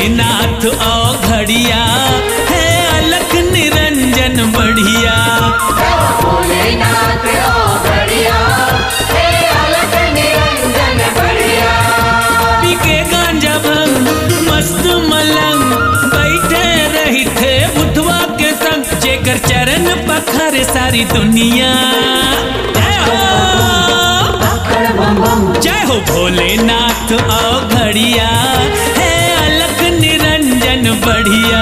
भोलेनाथ आओ घड़िया है अलख निरंजन बढ़िया। भोलेनाथ आओ घड़िया है अलख निरंजन बढ़िया। पी के गांजा भंग मस्त मलंग बैठे रही थे बुधवा के संग जेकर चरण पखर सारी दुनिया। जय हो भोलेनाथ आओ घड़िया है अलख निरंजन बढ़िया।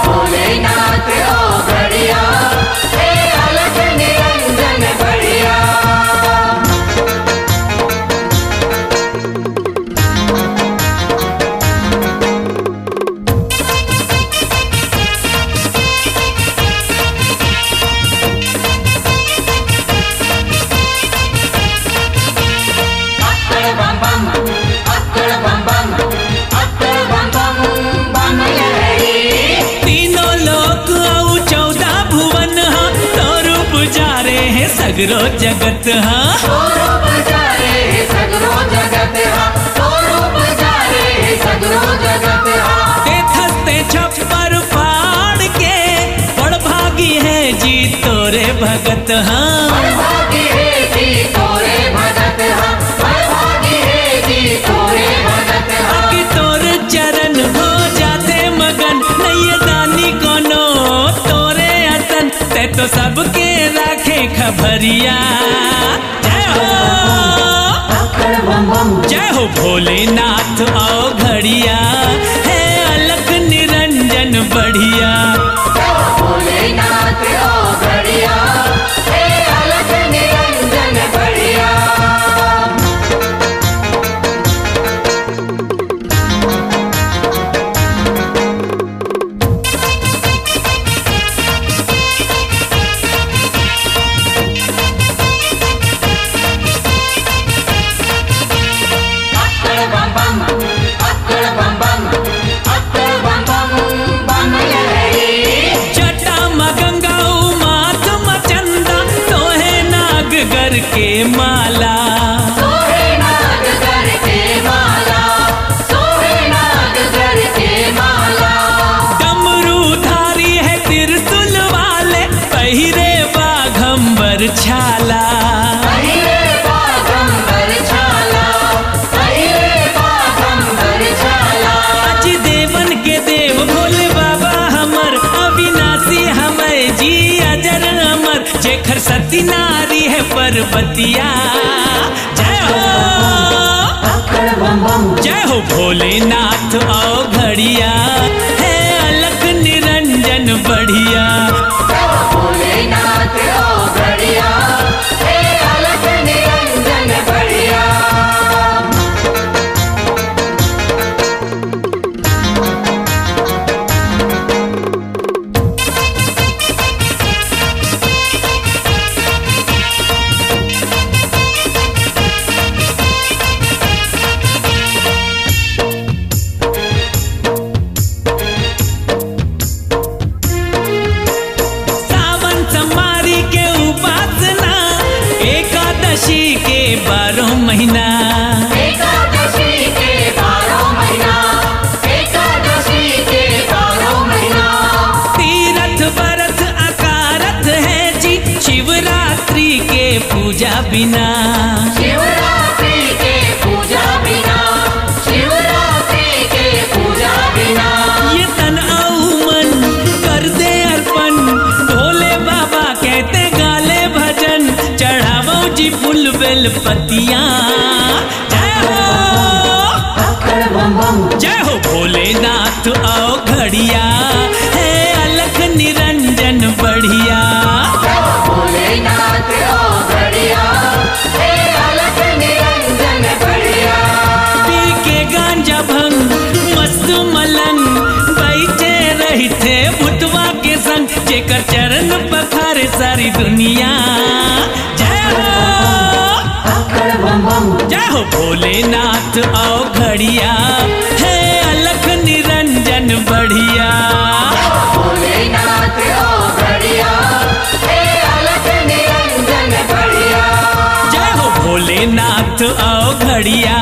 भोलेनाथ आओ घड़िया है अलख निरंजन बढ़िया। तीनों लोक और 14 भुवन हाँ तोरू पुजारे हैं सगरो जगत हाँ। तेथस्ते छप्पर फाड़ के बड़ भागी है जी तोरे भगत हाँ। आके तोर चरण हो जाते मगन नैया दानी कोनो तोरे अतन ते तो सबके राखे खबरिया। जय हो भोलेनाथ आओ घड़िया है अलख निरंजन बढ़िया। भोलेनाथ आओ घड़िया है अलख निरंजन बढ़िया। जटा मगंगा माथ मचंदा तोहे नागगर के माला। सोहे नागगर के माला, सोहे नागगर के माला। डमरूधारी है त्रिशूल वाले पहिरे बाघंबर छाला। पहिरे बाघंबर छाला, पहिरे बाघंबर छाला। अज देवन के देव भोले बाबा हमर अविनाशी हमें जी अजर अमर जेखर सती नारी है पर्वतिया। जय हो जय हो भोलेनाथ आओ घड़िया है अलख निरंजन बढ़िया। भोलेनाथ आओ घड़िया है अलख निरंजन बढ़िया। सावन समारी के उपासना एकादशी के 12 महीना। एकादशी के 12 महीना, एकादशी के 12 महीना। तीरथ व्रत अकारथ है जी शिवरात्रि के पूजा बिना। शिवरात्रि के पूजा बिना, शिवरात्रि के पूजा बिना। ये तन औ मन कर दे अर्पण भोले बाबा कहते गाले भजन चढ़ावो जी फूल बेल पतिया। जय हो भोलेनाथ आओ घड़िया है अलख निरंजन बढ़िया। भोलेनाथ आओ घड़िया है अलख निरंजन बढ़िया। पी के गांजा भंग मस्त मलंग बैठे रही थे बुधवा के संग जेकर चरण पखारे सारी दुनिया। जय हो भोलेनाथ आओ घड़िया है अलख निरंजन बढ़िया। भोलेनाथ आओ घड़िया है अलख निरंजन बढ़िया। जय हो भोलेनाथ आओ घड़िया